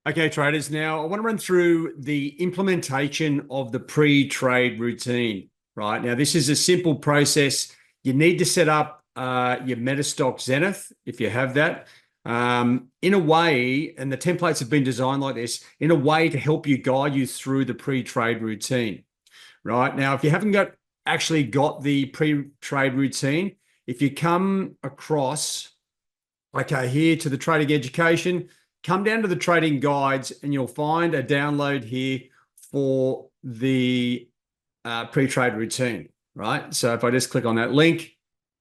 Okay, traders. Now I want to run through the implementation of the pre-trade routine, right? Now, this is a simple process. You need to set up your Metastock Zenith if you have that in a way, and the templates have been designed like this in a way to help you guide you through the pre-trade routine, right? Now, if you haven't actually got the pre-trade routine, if you come across, okay, here to the trading education, come down to the trading guides and you'll find a download here for the pre-trade routine, right? So if I just click on that link,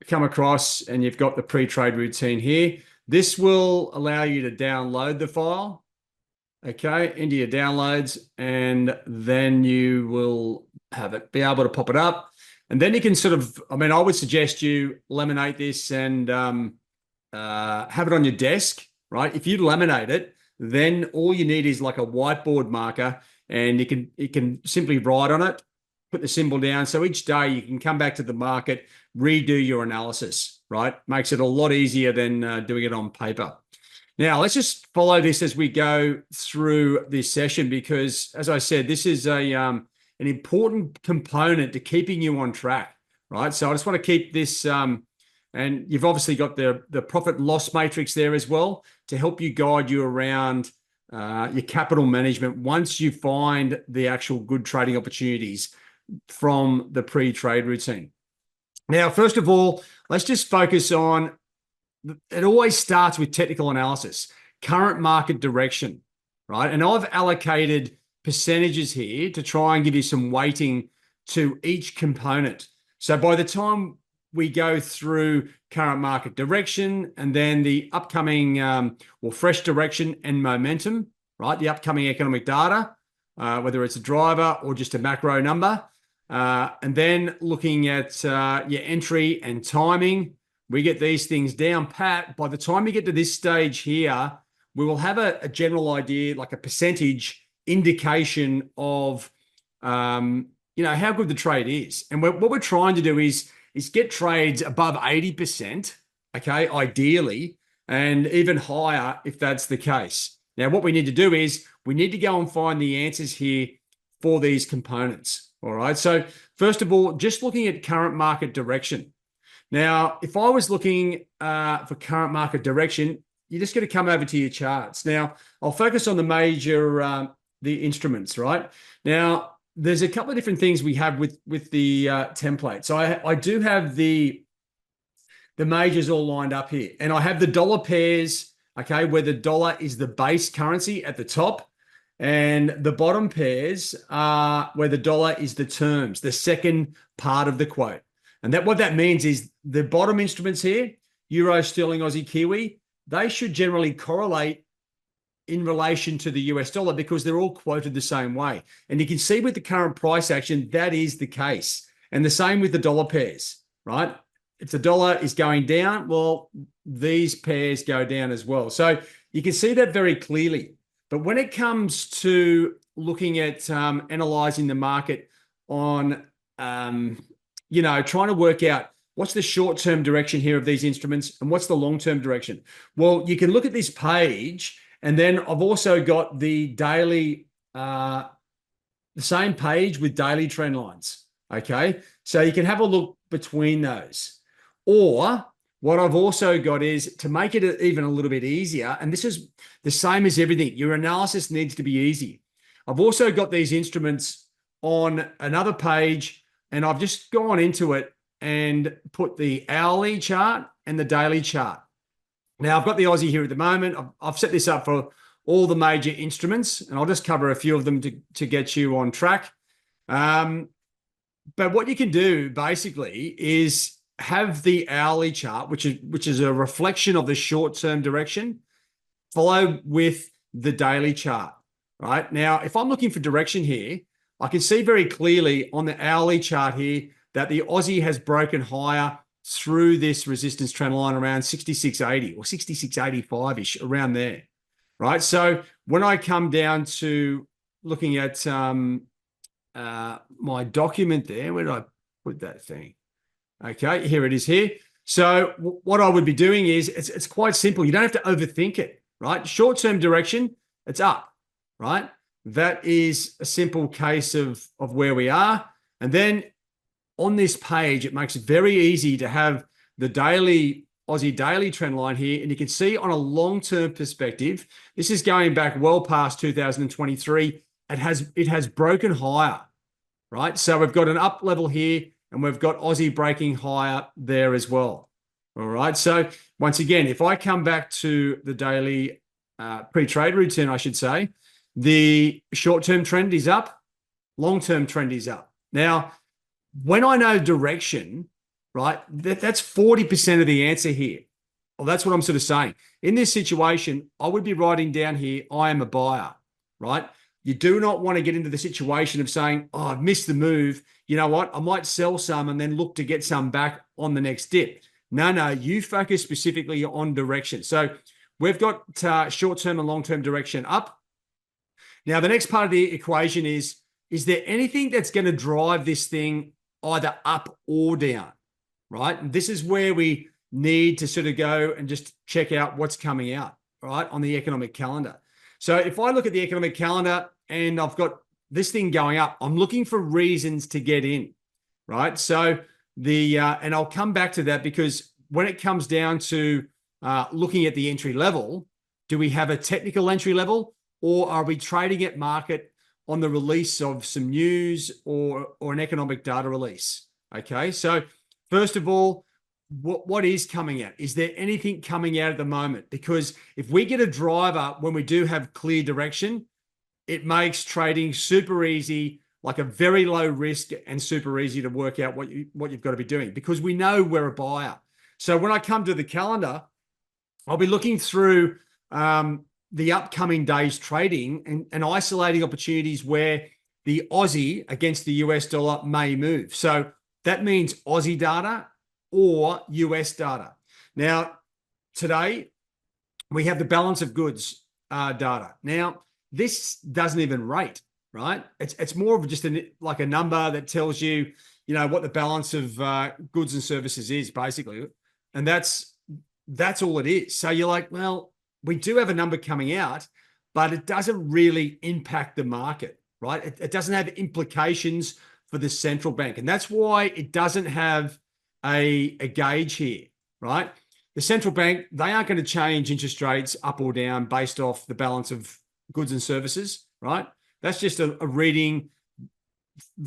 come across and you've got the pre-trade routine here. This will allow you to download the file, okay, into your downloads, and then you will be able to pop it up. And then you can sort of, I would suggest you laminate this and have it on your desk, right? If you laminate it, then all you need is like a whiteboard marker, and you can simply write on it, put the symbol down. So each day you can come back to the market, redo your analysis, right? Makes it a lot easier than doing it on paper. Now, let's just follow this as we go through this session, because as I said, this is an important component to keeping you on track, right? So I just want to keep this, and you've obviously got the profit and loss matrix there as well to help you guide you around your capital management once you find the actual good trading opportunities from the pre-trade routine. Now, first of all, let's just focus on, it always starts with technical analysis, current market direction, right? And I've allocated percentages here to try and give you some weighting to each component. So by the time we go through current market direction and then the upcoming fresh direction and momentum, right? The upcoming economic data, whether it's a driver or just a macro number. And then looking at your entry and timing, we get these things down pat. By the time we get to this stage here, we will have a general idea, like a percentage indication of, how good the trade is. And what we're trying to do is get trades above 80%, okay, ideally, and even higher if that's the case. Now, what we need to do is we need to go and find the answers here for these components, all right? So first of all, just looking at current market direction. Now, if I was looking for current market direction, you're just going to come over to your charts. Now, I'll focus on the major, the instruments, right? Now, there's a couple of different things we have with the template. So I do have the majors all lined up here, and I have the dollar pairs, okay, where the dollar is the base currency at the top, and the bottom pairs are where the dollar is the terms, the second part of the quote. And what that means is the bottom instruments here, Euro, Sterling, Aussie, Kiwi, they should generally correlate in relation to the US dollar because they're all quoted the same way. And you can see with the current price action, that is the case. And the same with the dollar pairs, right? If the dollar is going down, well, these pairs go down as well. So you can see that very clearly. But when it comes to looking at analyzing the market on, trying to work out what's the short-term direction here of these instruments and what's the long-term direction. Well, you can look at this page, and then I've also got the daily, the same page with daily trend lines, okay? So you can have a look between those. Or what I've also got is to make it even a little bit easier, and this is the same as everything, your analysis needs to be easy. I've also got these instruments on another page, and I've just gone into it and put the hourly chart and the daily chart. Now, I've got the Aussie here at the moment. I've set this up for all the major instruments, and I'll just cover a few of them to get you on track. But what you can do basically is have the hourly chart, which is a reflection of the short-term direction, follow with the daily chart, right? Now, if I'm looking for direction here, I can see very clearly on the hourly chart here that the Aussie has broken higher through this resistance trend line around 66.80 or 66.85-ish, around there, right? So when I come down to looking at my document there, where did I put that thing? Okay, here it is here. So what I would be doing is, it's quite simple. You don't have to overthink it, right? Short-term direction, it's up. right? That is a simple case of where we are. And then on this page, it makes it very easy to have the daily Aussie daily trend line here. And you can see on a long-term perspective, this is going back well past 2023. It has broken higher, right? So we've got an up level here and we've got Aussie breaking higher there as well. All right. So once again, if I come back to the daily pre-trade routine, I should say, the short-term trend is up, long-term trend is up. Now, when I know direction, right, that's 40% of the answer here. Well, that's what I'm sort of saying. In this situation, I would be writing down here, I am a buyer, right? You do not want to get into the situation of saying, oh, I've missed the move. You know what? I might sell some and then look to get some back on the next dip. No, you focus specifically on direction. So we've got short-term and long-term direction up. Now, the next part of the equation is there anything that's going to drive this thing either up or down, right? And this is where we need to sort of go and just check out what's coming out, right, on the economic calendar. So if I look at the economic calendar and I've got this thing going up, I'm looking for reasons to get in, right? So and I'll come back to that because when it comes down to looking at the entry level, do we have a technical entry level or are we trading at market on the release of some news or an economic data release? Okay, so first of all, what is coming out? Is there anything coming out at the moment? Because if we get a driver when we do have clear direction, it makes trading super easy, like a very low risk and super easy to work out what you've got to be doing because we know we're a buyer. So when I come to the calendar, I'll be looking through the upcoming day's trading and isolating opportunities where the Aussie against the US dollar may move. So that means Aussie data or US data. Now, today we have the balance of goods data. Now, this doesn't even rate, right? It's more of just like a number that tells you, what the balance of goods and services is basically. And that's all it is. So you're like, well, we do have a number coming out, but it doesn't really impact the market, right? It doesn't have implications for the central bank. And that's why it doesn't have a gauge here, right? The central bank, they aren't going to change interest rates up or down based off the balance of goods and services, right? That's just a reading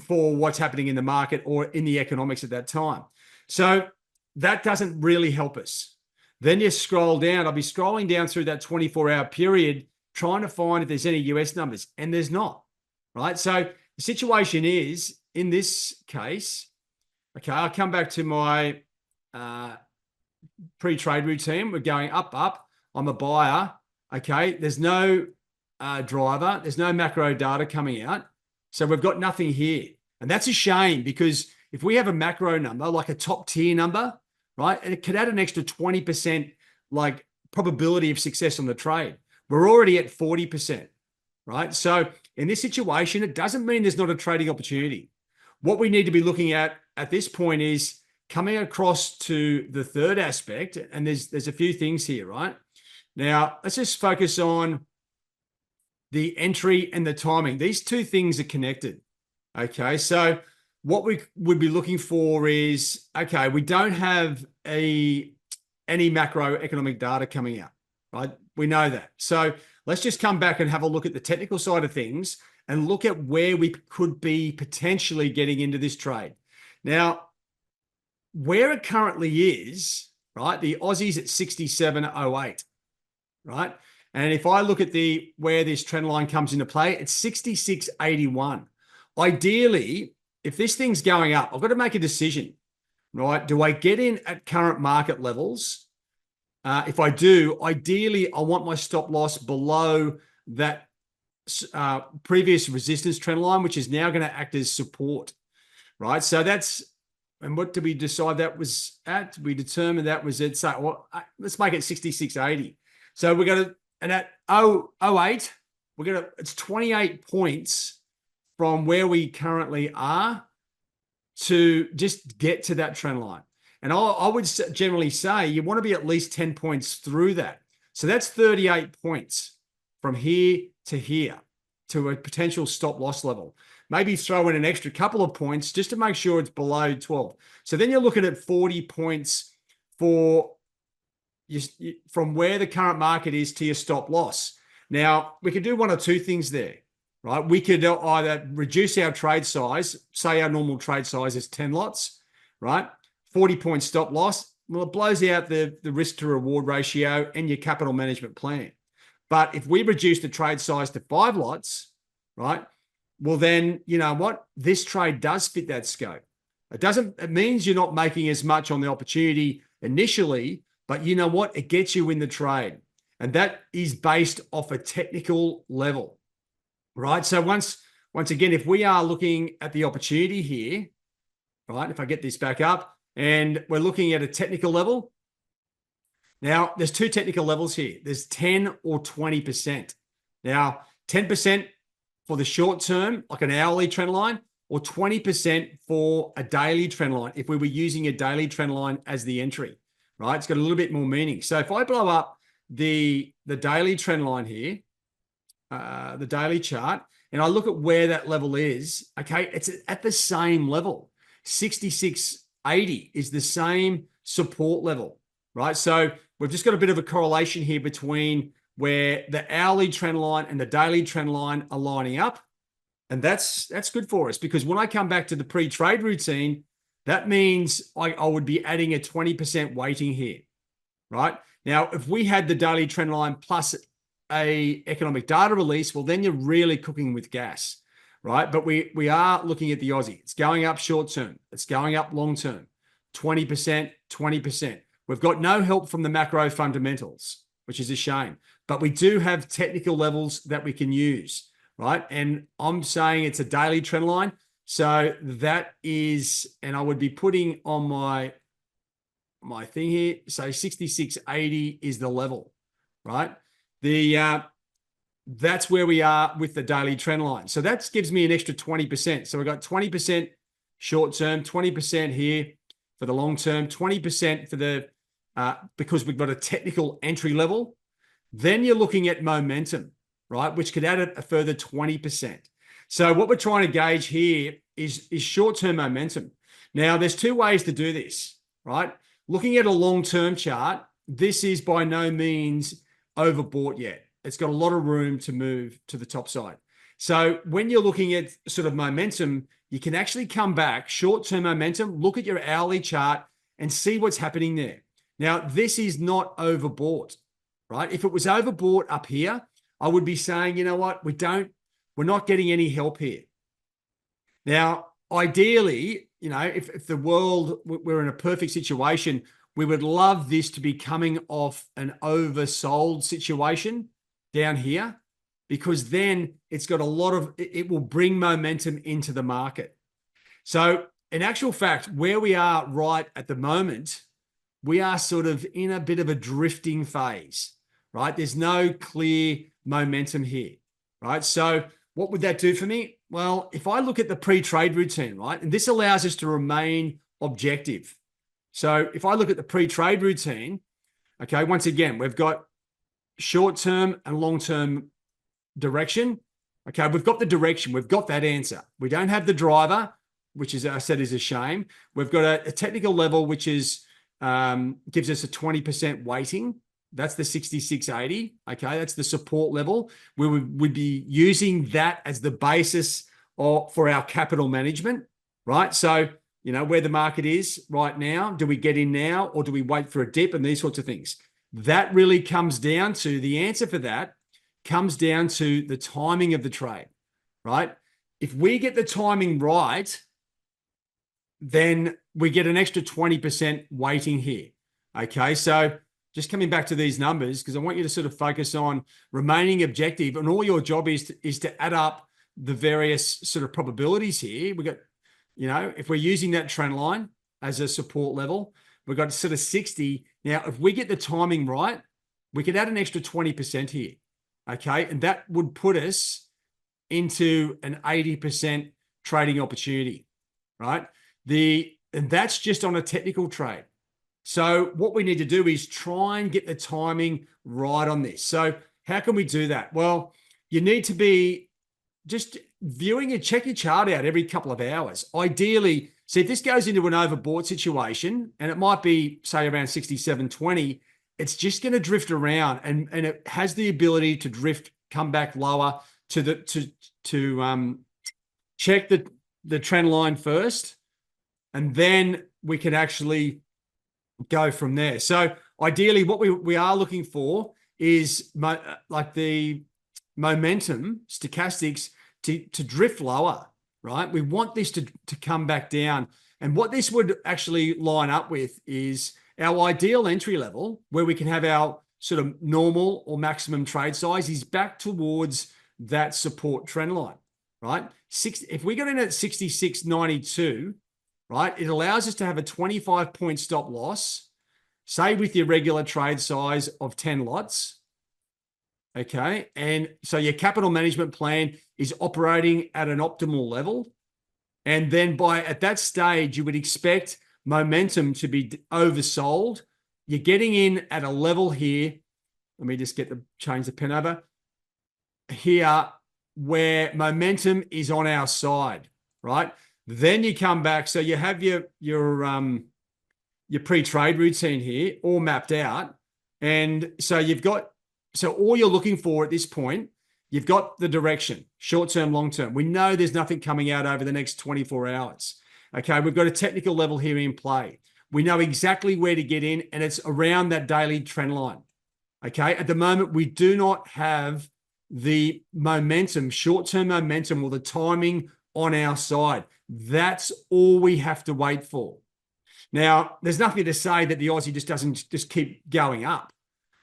for what's happening in the market or in the economics at that time. So that doesn't really help us. Then you scroll down. I'll be scrolling down through that 24-hour period, trying to find if there's any US numbers, and there's not, right? So the situation is, in this case, okay, I'll come back to my pre-trade routine. We're going up. I'm a buyer. Okay, there's no driver. There's no macro data coming out. So we've got nothing here. And that's a shame because if we have a macro number, like a top tier number, right, and it could add an extra 20% like probability of success on the trade. We're already at 40%, right? So in this situation, it doesn't mean there's not a trading opportunity. What we need to be looking at this point is coming across to the third aspect, and there's a few things here, right? Now, let's just focus on the entry and the timing. These two things are connected, okay? So what we would be looking for is, okay, we don't have any macroeconomic data coming out, right? We know that. So let's just come back and have a look at the technical side of things and look at where we could be potentially getting into this trade. Now, where it currently is, right, the Aussie's at 67.08, right? And if I look at where this trend line comes into play, it's 66.81. Ideally, if this thing's going up, I've got to make a decision, right? Do I get in at current market levels? If I do, ideally, I want my stop loss below that previous resistance trend line, which is now going to act as support, right? So and what did we decide that was at? We determined that was at, let's make it 66.80. So we're going to, and at 08, it's 28 points from where we currently are to just get to that trend line. And I would generally say you want to be at least 10 points through that. So that's 38 points from here to here. to a potential stop loss level. Maybe throw in an extra couple of points just to make sure it's below 12. So then you're looking at 40 points for from where the current market is to your stop loss. Now, we could do one or two things there, right? We could either reduce our trade size, say our normal trade size is 10 lots, right? 40-point stop loss. Well, it blows out the risk to reward ratio and your capital management plan. But if we reduce the trade size to 5 lots, right? Well, then, you know what? This trade does fit that scope. It means you're not making as much on the opportunity initially, but you know what? It gets you in the trade. And that is based off a technical level, right? So once again, if we are looking at the opportunity here, right? If I get this back up and we're looking at a technical level, now there's two technical levels here. There's 10 or 20%. Now, 10% for the short term, like an hourly trend line, or 20% for a daily trend line, if we were using a daily trend line as the entry, right? It's got a little bit more meaning. So if I blow up the daily trend line here, the daily chart, and I look at where that level is, okay, it's at the same level. 66.80 is the same support level, right? So we've just got a bit of a correlation here between where the hourly trend line and the daily trend line are lining up. And that's good for us, because when I come back to the pre-trade routine, that means I would be adding a 20% weighting here, right? Now, if we had the daily trend line plus a economic data release, well, then you're really cooking with gas, right? But we are looking at the Aussie. It's going up short term. It's going up long term, 20%, 20%. We've got no help from the macro fundamentals, which is a shame. But we do have technical levels that we can use, right? And I'm saying it's a daily trend line. So that is, and I would be putting on my thing here, so 66.80 is the level, right? That's where we are with the daily trend line. So that gives me an extra 20%. So we've got 20% short term, 20% here for the long term, 20% for the, because we've got a technical entry level. Then you're looking at momentum, right? Which could add a further 20%. So what we're trying to gauge here is short-term momentum. Now, there's two ways to do this, right? Looking at a long-term chart, this is by no means overbought yet. It's got a lot of room to move to the top side. So when you're looking at sort of momentum, you can actually come back, short-term momentum, look at your hourly chart and see what's happening there. Now, this is not overbought, right? If it was overbought up here, I would be saying, you know what, we're not getting any help here. Now, ideally, you know, if the world, we're in a perfect situation, we would love this to be coming off an oversold situation down here, because then it's got a lot of, it will bring momentum into the market. So in actual fact, where we are right at the moment, we are sort of in a bit of a drifting phase, right? There's no clear momentum here, right? So what would that do for me? Well, if I look at the pre-trade routine, right, and this allows us to remain objective. So if I look at the pre-trade routine, okay, once again, we've got short-term and long-term direction. Okay, we've got the direction. We've got that answer. We don't have the driver, which is, I said, is a shame. We've got a technical level, which is gives us a 20% weighting. That's the 66.80. Okay, that's the support level. We would be using that as the basis for our capital management, right? So, you know, where the market is right now, do we get in now or do we wait for a dip and these sorts of things? That really comes down to, the answer for that comes down to the timing of the trade, right? If we get the timing right, then we get an extra 20% weighting here. Okay, so just coming back to these numbers, because I want you to sort of focus on remaining objective, and all your job is to add up the various sort of probabilities here. We got, you know, if we're using that trend line as a support level, we've got sort of 60. Now, if we get the timing right, we could add an extra 20% here. Okay, and that would put us into an 80% trading opportunity, right? And that's just on a technical trade. So what we need to do is try and get the timing right on this. So how can we do that? Well, you need to be just viewing and check your chart out every couple of hours. Ideally, see if this goes into an overbought situation, and it might be, say, around 67.20, it's just going to drift around, and it has the ability to drift, come back lower to check the trend line first, and then we can actually go from there. So ideally, what we are looking for is like the momentum stochastics to drift lower, right? We want this to come back down. And what this would actually line up with is our ideal entry level, where we can have our sort of normal or maximum trade size, is back towards that support trend line, right? If we got in at 66.92, right, it allows us to have a 25-point stop loss, say with your regular trade size of 10 lots. Okay. And so your capital management plan is operating at an optimal level. And then at that stage, you would expect momentum to be oversold. You're getting in at a level here. Let me just change the pen over here, where momentum is on our side, right? Then you come back. So you have your pre-trade routine here all mapped out. And so so all you're looking for at this point, you've got the direction, short-term, long-term. We know there's nothing coming out over the next 24 hours. Okay, we've got a technical level here in play. We know exactly where to get in, and it's around that daily trend line. Okay, at the moment, we do not have the momentum, short-term momentum, or the timing on our side. That's all we have to wait for. Now, there's nothing to say that the Aussie doesn't keep going up,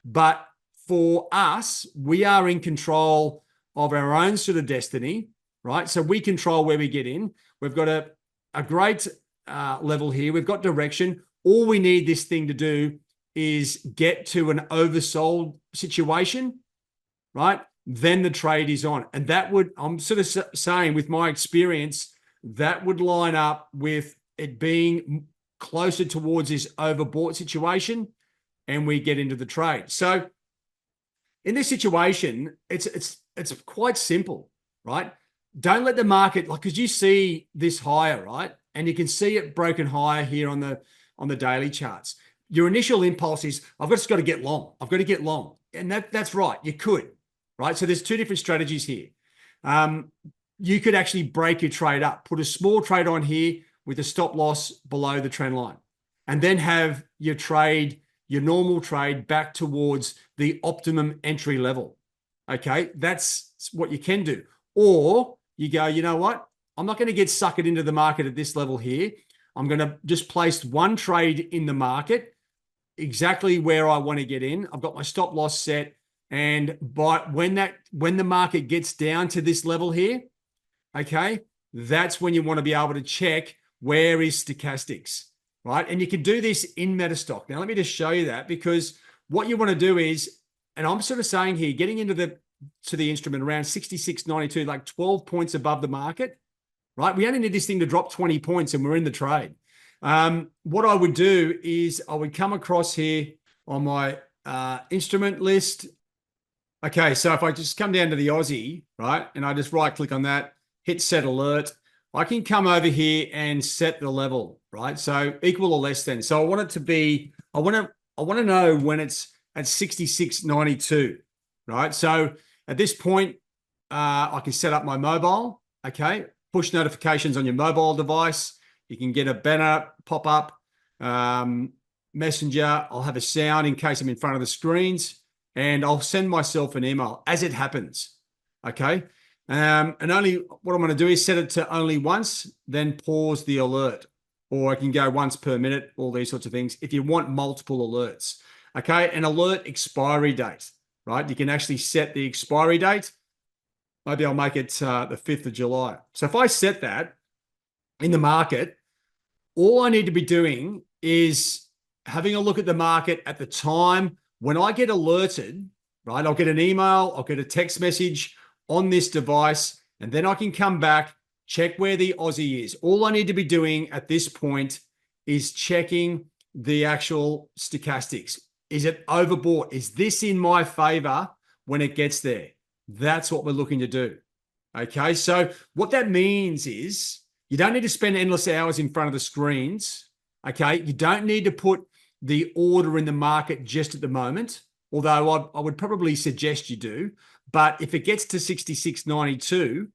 but for us, we are in control of our own sort of destiny, right? So we control where we get in. We've got a great level here. We've got direction. All we need this thing to do is get to an oversold situation, right? Then the trade is on. And that would, I'm sort of saying with my experience, that would line up with it being closer towards this overbought situation, and we get into the trade. So in this situation, it's quite simple, right? Don't let the market, like, because you see this higher, right? And you can see it broken higher here on the daily charts. Your initial impulse is, I've just got to get long. I've got to get long. And that's right. You could, right? So there's two different strategies here. You could actually break your trade up, put a small trade on here with a stop loss below the trend line, and then have your normal trade back towards the optimum entry level. Okay, that's what you can do. Or you go, you know what? I'm not going to get suckered into the market at this level here. I'm going to just place one trade in the market exactly where I want to get in. I've got my stop loss set. And when the market gets down to this level here, okay, that's when you want to be able to check where is stochastics, right? And you can do this in Metastock. Now, let me just show you that, because what you want to do is, and I'm sort of saying here, getting into the instrument around 66.92, like 12 points above the market, right? We only need this thing to drop 20 points and we're in the trade. What I would do is I would come across here on my instrument list. Okay, so if I just come down to the Aussie, right, and I just right click on that, hit set alert, I can come over here and set the level, right? So equal or less than. So I want it to be, I want to know when it's at 66.92, right? So at this point, I can set up my mobile, okay? Push notifications on your mobile device. You can get a banner pop up, messenger. I'll have a sound in case I'm in front of the screens, and I'll send myself an email as it happens, okay? And only what I'm going to do is set it to only once, then pause the alert, or I can go once per minute, all these sorts of things if you want multiple alerts. Okay, an alert expiry date, right? You can actually set the expiry date. Maybe I'll make it the 5th of July. So if I set that in the market, all I need to be doing is having a look at the market at the time when I get alerted, right? I'll get an email, I'll get a text message on this device, and then I can come back, check where the Aussie is. All I need to be doing at this point is checking the actual stochastics. Is it overbought? Is this in my favor when it gets there? That's what we're looking to do. Okay, so what that means is you don't need to spend endless hours in front of the screens. Okay, you don't need to put the order in the market just at the moment, although I would probably suggest you do. But if it gets to 66.92,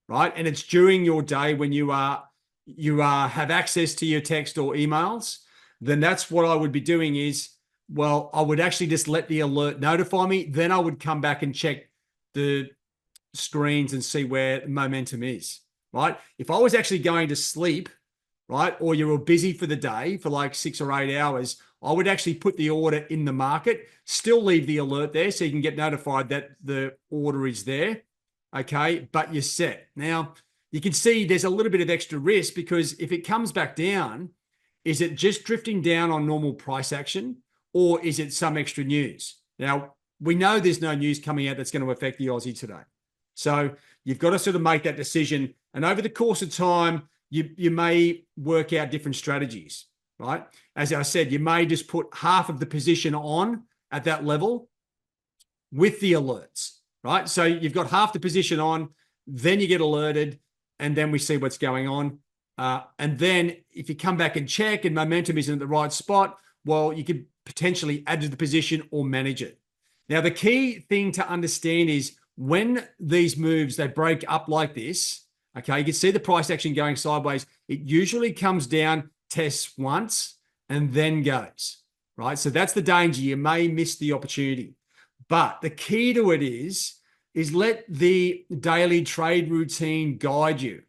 right, and it's during your day when you have access to your text or emails, then that's what I would be doing is, well, I would actually just let the alert notify me. Then I would come back and check the screens and see where momentum is, right? If I was actually going to sleep, right, or you were busy for the day for like 6 or 8 hours, I would actually put the order in the market, still leave the alert there so you can get notified that the order is there. Okay, but you're set. Now, you can see there's a little bit of extra risk because if it comes back down, is it just drifting down on normal price action or is it some extra news? Now, we know there's no news coming out that's going to affect the Aussie today. So you've got to sort of make that decision. And over the course of time, you may work out different strategies, right? As I said, you may just put half of the position on at that level with the alerts, right? So you've got half the position on, then you get alerted, and then we see what's going on. And then if you come back and check and momentum isn't at the right spot, well, you could potentially add to the position or manage it. Now, the key thing to understand is when these moves, they break up like this, okay, you can see the price action going sideways. It usually comes down, tests once, and then goes, right? So that's the danger. You may miss the opportunity. But the key to it is let the daily trade routine guide you,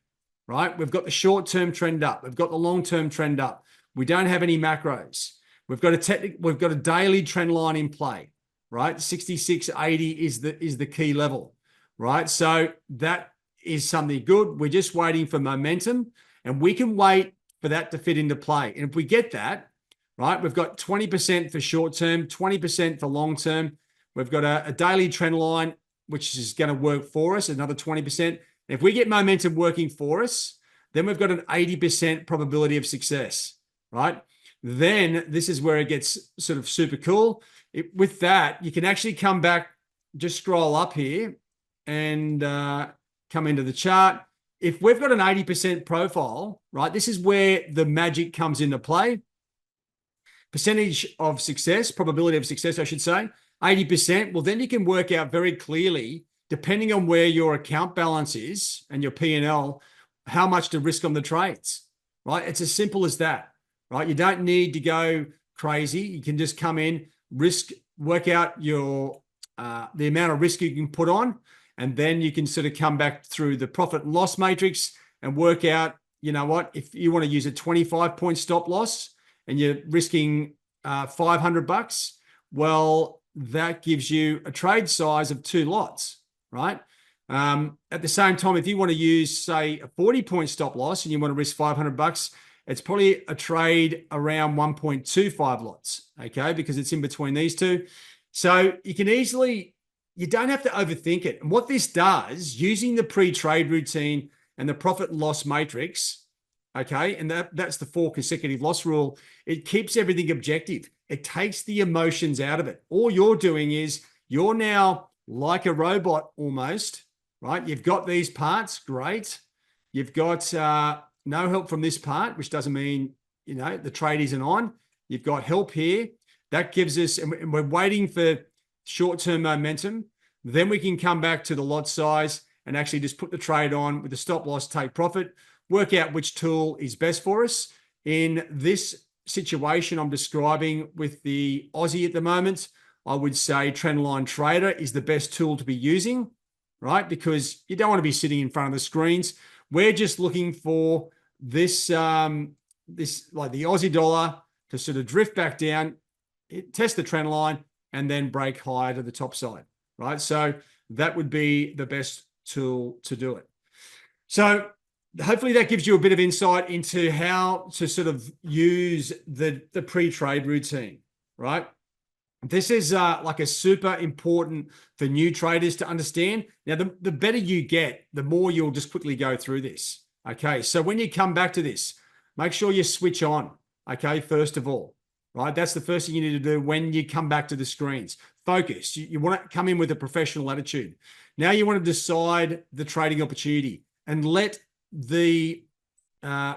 right? We've got the short-term trend up. We've got the long-term trend up. We don't have any macros. We've got a daily trend line in play, right? 66.80 is the key level, right? So that is something good. We're just waiting for momentum, and we can wait for that to fit into play. And if we get that, right, we've got 20% for short-term, 20% for long-term. We've got a daily trend line, which is going to work for us, another 20%. If we get momentum working for us, then we've got an 80% probability of success, right? Then this is where it gets sort of super cool. With that, you can actually come back, just scroll up here and come into the chart. If we've got an 80% profile, right, this is where the magic comes into play. Percentage of success, probability of success, I should say, 80%. Well, then you can work out very clearly, depending on where your account balance is and your P&L, how much to risk on the trades, right? It's as simple as that, right? You don't need to go crazy. You can just come in, risk, work out your the amount of risk you can put on, and then you can sort of come back through the profit and loss matrix and work out, you know what, if you want to use a 25-point stop loss and you're risking $500, well, that gives you a trade size of 2 lots, right? At the same time, if you want to use, say, a 40-point stop loss and you want to risk $500, it's probably a trade around 1.25 lots, okay, because it's in between these two. So you can easily, you don't have to overthink it. And what this does, using the pre-trade routine and the profit and loss matrix, okay, and that's the 4 consecutive loss rule, it keeps everything objective. It takes the emotions out of it. All you're doing is you're now like a robot almost, right? You've got these parts, great. You've got no help from this part, which doesn't mean, you know, the trade isn't on. You've got help here. That gives us, and we're waiting for short-term momentum. Then we can come back to the lot size and actually just put the trade on with the stop loss, take profit, work out which tool is best for us. In this situation I'm describing with the Aussie at the moment, I would say Trendline Trader is the best tool to be using, right? Because you don't want to be sitting in front of the screens. We're just looking for this, like the Aussie dollar to sort of drift back down, test the trend line, and then break higher to the top side, right? So that would be the best tool to do it. So hopefully that gives you a bit of insight into how to sort of use the pre-trade routine, right? This is like a super important for new traders to understand. Now, the better you get, the more you'll just quickly go through this. Okay, so when you come back to this, make sure you switch on, okay, first of all, right? That's the first thing you need to do when you come back to the screens. Focus. You want to come in with a professional attitude. Now you want to decide the trading opportunity and let the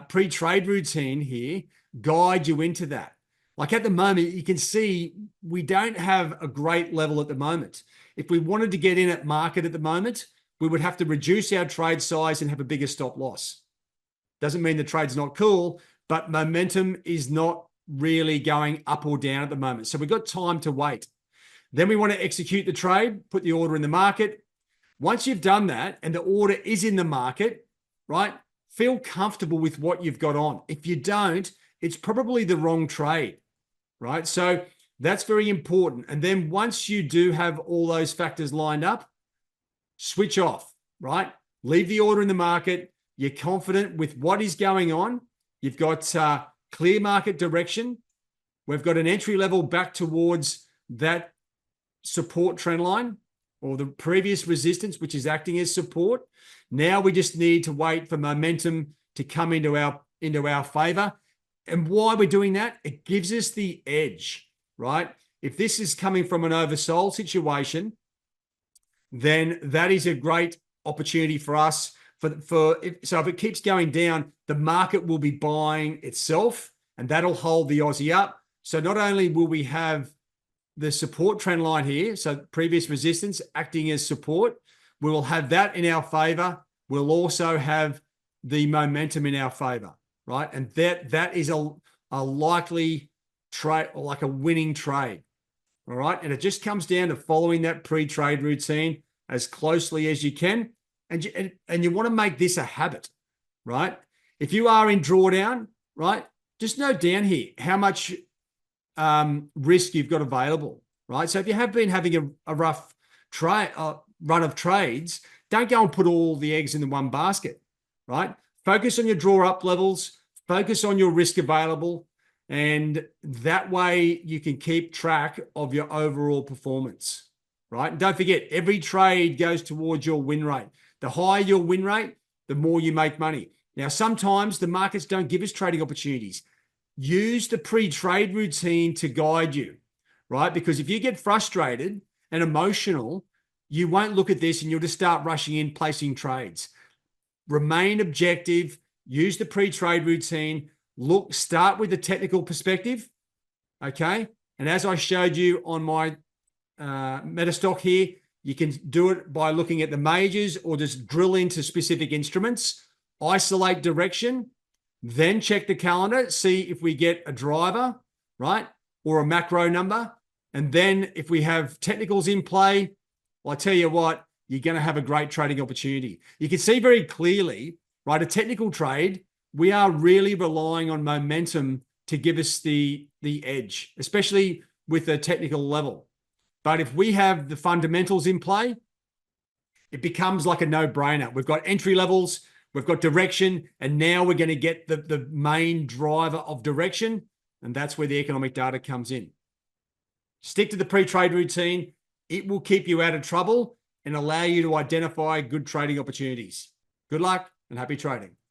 pre-trade routine here guide you into that. Like at the moment, you can see we don't have a great level at the moment. If we wanted to get in at market at the moment, we would have to reduce our trade size and have a bigger stop loss. Doesn't mean the trade's not cool, but momentum is not really going up or down at the moment. So we've got time to wait. Then we want to execute the trade, put the order in the market. Once you've done that and the order is in the market, right, feel comfortable with what you've got on. If you don't, it's probably the wrong trade, right? So that's very important. And then once you do have all those factors lined up, switch off, right? Leave the order in the market. You're confident with what is going on. You've got clear market direction. We've got an entry level back towards that support trend line or the previous resistance, which is acting as support. Now we just need to wait for momentum to come into our favor. And why we're doing that, it gives us the edge, right? If this is coming from an oversold situation, then that is a great opportunity for us. So if it keeps going down, the market will be buying itself, and that'll hold the Aussie up. So not only will we have the support trend line here, so previous resistance acting as support, we will have that in our favor. We'll also have the momentum in our favor, right? And that is a likely trade, or like a winning trade, all right? And it just comes down to following that pre-trade routine as closely as you can. And you want to make this a habit, right? If you are in drawdown, right, just note down here how much risk you've got available, right? So if you have been having a rough run of trades, don't go and put all the eggs in the one basket, right? Focus on your draw up levels, focus on your risk available, and that way you can keep track of your overall performance, right? And don't forget, every trade goes towards your win rate. The higher your win rate, the more you make money. Now, sometimes the markets don't give us trading opportunities. Use the pre-trade routine to guide you, right? Because if you get frustrated and emotional, you won't look at this and you'll just start rushing in, placing trades. Remain objective, use the pre-trade routine, start with the technical perspective, okay? And as I showed you on my Metastock here, you can do it by looking at the majors or just drill into specific instruments, isolate direction, then check the calendar, see if we get a driver, right? Or a macro number. And then if we have technicals in play, well, I tell you what, you're going to have a great trading opportunity. You can see very clearly, right? A technical trade, we are really relying on momentum to give us the edge, especially with a technical level. But if we have the fundamentals in play, it becomes like a no-brainer. We've got entry levels, we've got direction, and now we're going to get the main driver of direction, and that's where the economic data comes in. Stick to the pre-trade routine. It will keep you out of trouble and allow you to identify good trading opportunities. Good luck and happy trading.